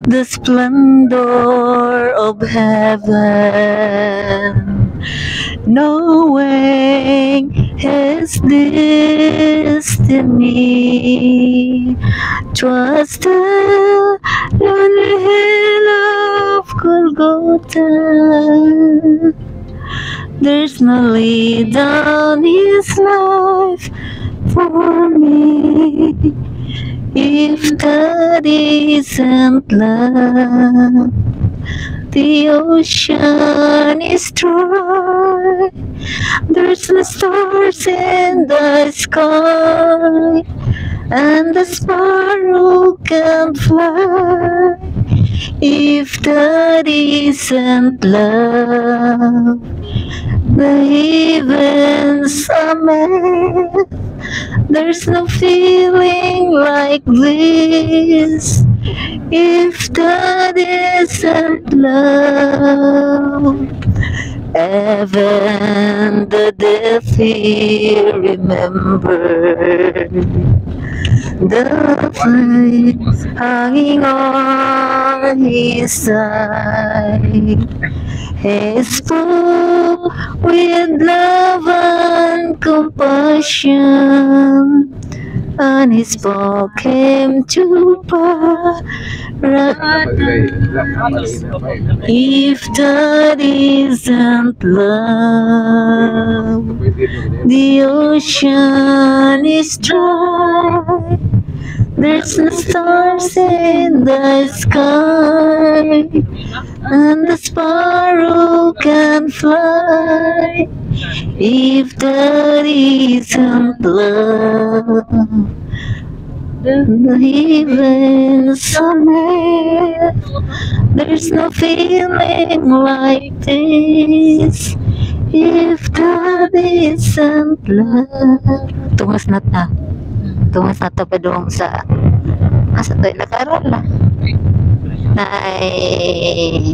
the splendor of heaven, knowing his destiny. 'Twas the lonely hill of Golgotha. There's no lay down his life for me. If that isn't love, the ocean is dry. There's no stars in the sky, and the sparrow can't fly. If that isn't love, the heavens are made. There's no feeling like this. If that isn't love, even the death he remembered, the flame hanging on his side. He spoke with love and compassion, and he spoke him to paradise. If that isn't love, the ocean is dry. There's no stars in the sky, and the sparrow can fly. If that isn't love, the heavens are made. There's no feeling like this. If that isn't love. Tungas na ta. Tungas na ta pa doon sa asa tayo nag-aral na. Ay